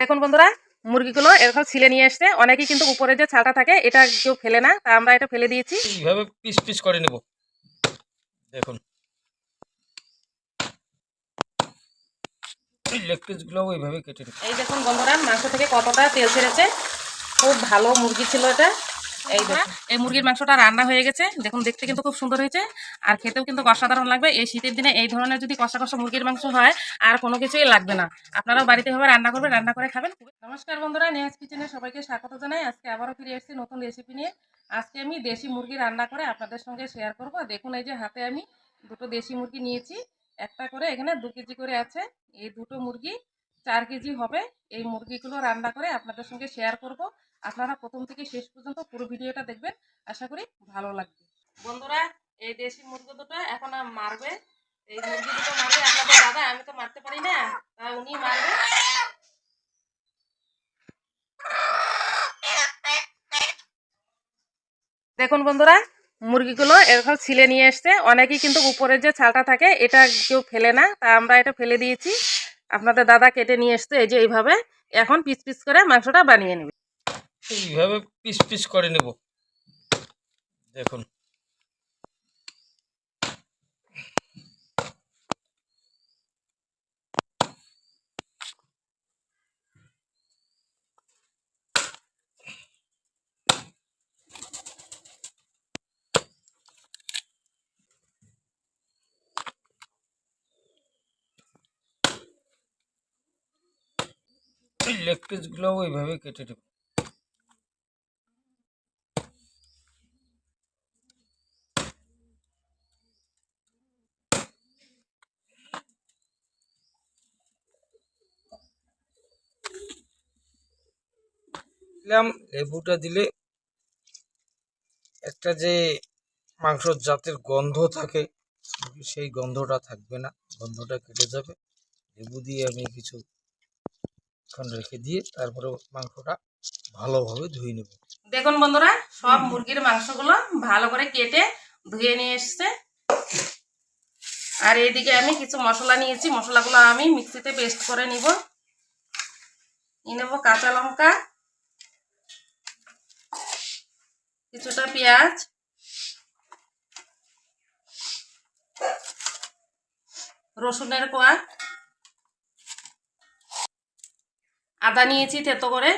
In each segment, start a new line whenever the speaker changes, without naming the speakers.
দেখুন বন্ধুরা, মুরগিগুলো এরকম ছিলে নিয়ে আসছে। অনেকেই কিন্তু উপরে যে ছালটা থাকে এটা কেউ ফেলে না, তা আমরা এটা ফেলে দিয়েছি।
এইভাবে পিস পিস করে নেব। দেখুন এই লেগ পিসগুলো ওইভাবে কেটে নেব।
এই দেখুন বন্ধুরা, মাংস থেকে কতটা তেল ছেড়েছে। খুব ভালো মুরগি ছিল এটা। এই দেখুন, এই মুরগির মাংসটা রান্না হয়ে গেছে। দেখুন, দেখতে কিন্তু খুব সুন্দর হয়েছে, আর খেতেও কিন্তু অসাধারণ লাগবে। এই শীতের দিনে এই ধরনের যদি কষা কষা মুরগির মাংস হয়, আর কোনো কিছুই লাগবে না। আপনারাও বাড়িতে ভাবে রান্না করবেন, রান্না করে খাবেন। নমস্কার বন্ধুরা, নেহাজ কিচেনে সবাইকে স্বাগত জানাই। আজকে আবারও ফিরে এসেছি নতুন রেসিপি নিয়ে। আজকে আমি দেশি মুরগি রান্না করে আপনাদের সঙ্গে শেয়ার করব। দেখুন, এই যে হাতে আমি দুটো দেশি মুরগি নিয়েছি। একটা করে এখানে 2 কেজি করে আছে। এই দুটো মুরগি 4 কেজি হবে। এই মুরগিগুলো রান্না করে আপনাদের সঙ্গে শেয়ার করব। আপনারা প্রথম থেকে শেষ পর্যন্ত পুরো ভিডিওটা দেখবেন, আশা করি ভালো লাগবে। বন্ধুরা, এই দেশি মুরগি দুটো এখন মারবে। এই মুরগি দুটো মারবে আপনাদের দাদা, আমি তো মারতে পারি না, তা উনি মারবে। দেখুন বন্ধুরা, মুরগিগুলো এরকম ছিলে নিয়ে আসছে। অনেকেই কিন্তু উপরের যে ছালটা থাকে এটা কেউ ফেলে না, তা আমরা এটা ফেলে দিয়েছি। আপনাদের দাদা কেটে নিয়ে আসছে এই যে এইভাবে। এখন পিস পিস করে মাংসটা বানিয়ে নেবে।
এইভাবে পিস পিস করে নেব। দেখুন এই লেগ পিসগুলো ওইভাবে কেটে নেব। লেবুটা দিলে একটা যে মাংসর জাতের গন্ধ থাকে, সেই গন্ধটা থাকবে না, গন্ধটা কেটে যাবে। লেবু দিয়ে আমি কিছুক্ষণ রেখে দিয়ে তারপরে মাংসটা ভালোভাবে ধুয়ে নেব।
দেখুন বন্ধুরা, সব মুরগির মাংসগুলো ভালো করে কেটে ধুয়ে নিয়ে এসছে। আর এইদিকে আমি কিছু মশলা নিয়েছি, মশলাগুলো আমি মিক্সিতে পেস্ট করে নিব। নেব কাঁচা লঙ্কা, কিছুটা পেঁয়াজ, রসুনের কোয়া, আদা নিয়েছি থেতো করে,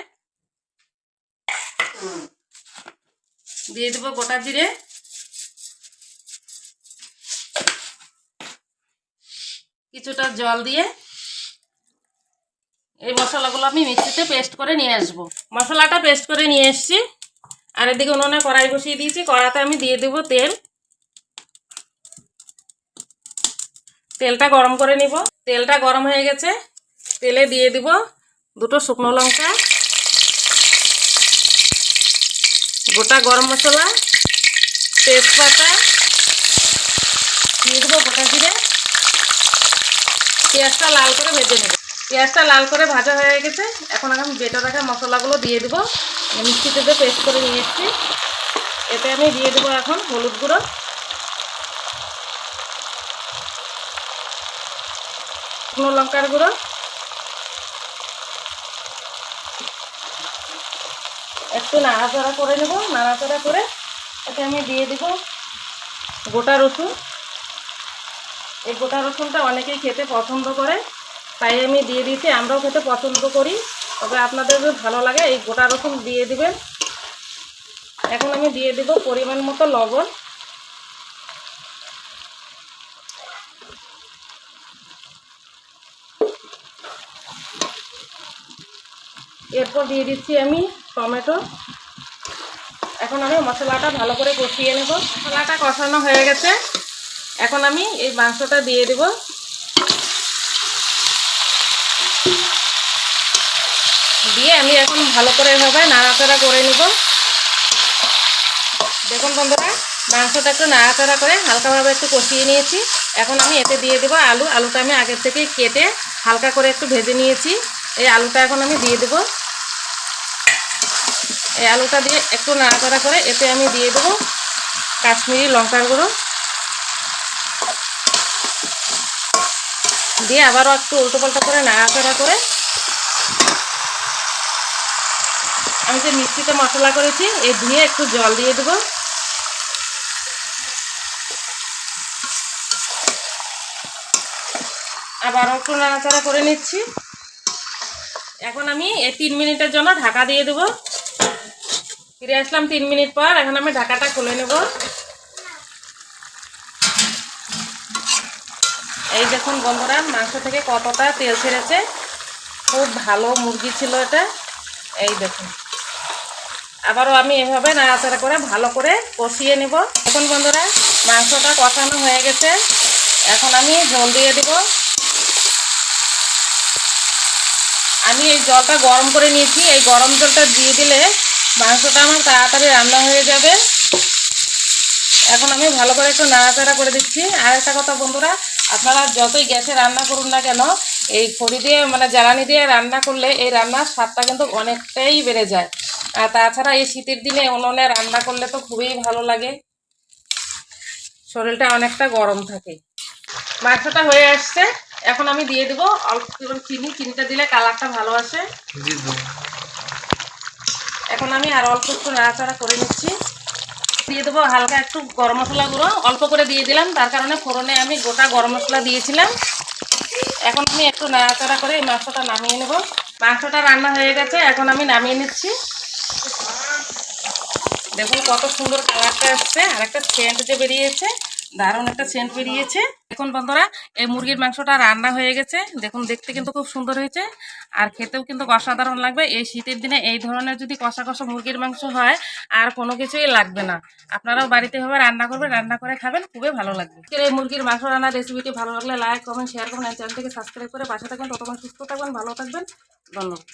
দিয়ে দেবো গোটা জিরে, কিছুটা জল দিয়ে এই মশলাগুলো আমি মিক্সিতে পেস্ট করে নিয়ে আসবো। মশলাটা পেস্ট করে নিয়ে এসছি। আর এদিকে উনুনে কড়াই বসিয়ে দিয়েছি। কড়াতে আমি দিয়ে দেবো তেল। তেলটা গরম করে নিব। তেলটা গরম হয়ে গেছে, তেলে দিয়ে দিব দুটো শুকনো লঙ্কা, গোটা গরম মশলা, তেজপাতা, দিয়ে দেবো গোটা জিরে। পেঁয়াজটা লাল করে ভেজে নেব। পেঁয়াজটা লাল করে ভাজা হয়ে গেছে। এখন আমি বেটে রাখা মশলাগুলো দিয়ে দেবো। মিক্সিতে পেস্ট করে নিয়ে এসেছি। এতে আমি দিয়ে দেবো এখন হলুদ গুঁড়ো, শুকনো লঙ্কার গুঁড়ো, একটু নাড়াচাড়া করে নেব। নাড়াচাড়া করে এতে আমি দিয়ে দেবো গোটা রসুন। এই গোটা রসুনটা অনেকেই খেতে পছন্দ করে, তাই আমি দিয়ে দিয়েছি। আমরাও খেতে পছন্দ করি, তবে আপনাদের যদি ভালো লাগে এই গোটা রসুন দিয়ে দিবেন। এখন আমি দিয়ে দেব পরিমাণ মতো লবণ, এরপর দিয়ে দিচ্ছি আমি টমেটো। এখন আমি মশলাটা ভালো করে কষিয়ে নেব। মশলাটা কষানো হয়ে গেছে, এখন আমি এই মাংসটা দিয়ে দেব। দিয়ে আমি এখন ভালো করে এভাবে নাড়াচাড়া করে নেব। দেখুন বন্ধুরা, মাংসটা একটু নাড়াচাড়া করে হালকাভাবে একটু কষিয়ে নিয়েছি। এখন আমি এতে দিয়ে দেবো আলু। আলুটা আমি আগের থেকেই কেটে হালকা করে একটু ভেজে নিয়েছি। এই আলুটা এখন আমি দিয়ে দেবো। এই আলুটা দিয়ে একটু নাড়াচাড়া করে এতে আমি দিয়ে দেবো কাশ্মীরি লঙ্কার গুঁড়ো, দিয়ে আবারও একটু উল্টো পাল্টা করে নাড়াচাড়া করে আমি যে মিক্সিতে মশলা করেছি এই ধুয়ে একটু জল দিয়ে দেবো। আবার একটু নাড়াচাড়া করে নিচ্ছি। এখন আমি এই 3 মিনিটের জন্য ঢাকা দিয়ে দেবো। ফিরে আসলাম 3 মিনিট পর। এখন আমি ঢাকাটা খুলে নেব। এই দেখুন বন্ধুরা, মাংস থেকে কতটা তেল ছেড়েছে। খুব ভালো মুরগি ছিল এটা। এই দেখুন, আবারও আমি এভাবে নাড়াচাড়া করে ভালো করে কষিয়ে নেব। দেখুন বন্ধুরা, মাংসটা কষানো হয়ে গেছে। এখন আমি জল দিয়ে দেব। আমি এই জলটা গরম করে নিয়েছি। এই গরম জলটা দিয়ে দিলে মাংসটা আমার তাড়াতাড়ি রান্না হয়ে যাবে। এখন আমি ভালো করে একটু নাড়াচাড়া করে দিচ্ছি। আর একটা কথা বন্ধুরা, আপনারা যতই গ্যাসে রান্না করুন না কেন, এই খড়ি দিয়ে মানে জ্বালানি দিয়ে রান্না করলে এই রান্নার স্বাদটা কিন্তু অনেকটাই বেড়ে যায়। আর তাছাড়া এই শীতের দিনে উনুনে রান্না করলে তো খুবই ভালো লাগে, শরীরটা অনেকটা গরম থাকে। মাংসটা হয়ে আসছে। এখন আমি দিয়ে দেবো অল্প চিনি। চিনিটা দিলে কালারটা ভালো আসে। এখন আমি আর অল্প একটু নাড়াচাড়া করে নিচ্ছি। দিয়ে দেবো হালকা একটু গরম মশলা গুঁড়ো, অল্প করে দিয়ে দিলাম, তার কারণে ফোড়নে আমি গোটা গরম মশলা দিয়েছিলাম। এখন আমি একটু নাড়াচাড়া করে এই মাংসটা নামিয়ে নেব। মাংসটা রান্না হয়ে গেছে, এখন আমি নামিয়ে নিচ্ছি। দেখুন কত সুন্দর কালারটা আসছে, আর একটা সেন্ট যে বেরিয়েছে, দারুণ একটা সেন্ট বেরিয়েছে। দেখুন বন্ধুরা, এই মুরগির মাংসটা রান্না হয়ে গেছে। দেখুন দেখতে কিন্তু খুব সুন্দর হয়েছে, আর খেতেও কিন্তু অসাধারণ লাগবে। এই শীতের দিনে এই ধরনের যদি কষা কষা মুরগির মাংস হয়, আর কোনো কিছুই লাগবে না। আপনারাও বাড়িতে ভাবে রান্না করবেন, রান্না করে খাবেন, খুবই ভালো লাগবে। এই মুরগির মাংস রান্নার রেসিপিটি ভালো লাগলে লাইক, কমেন্ট, শেয়ার করুন। চ্যানেলটিকে সাবস্ক্রাইব করে পাশে থাকবেন। ততক্ষণ সুস্থ থাকবেন, ভালো থাকবেন। ধন্যবাদ।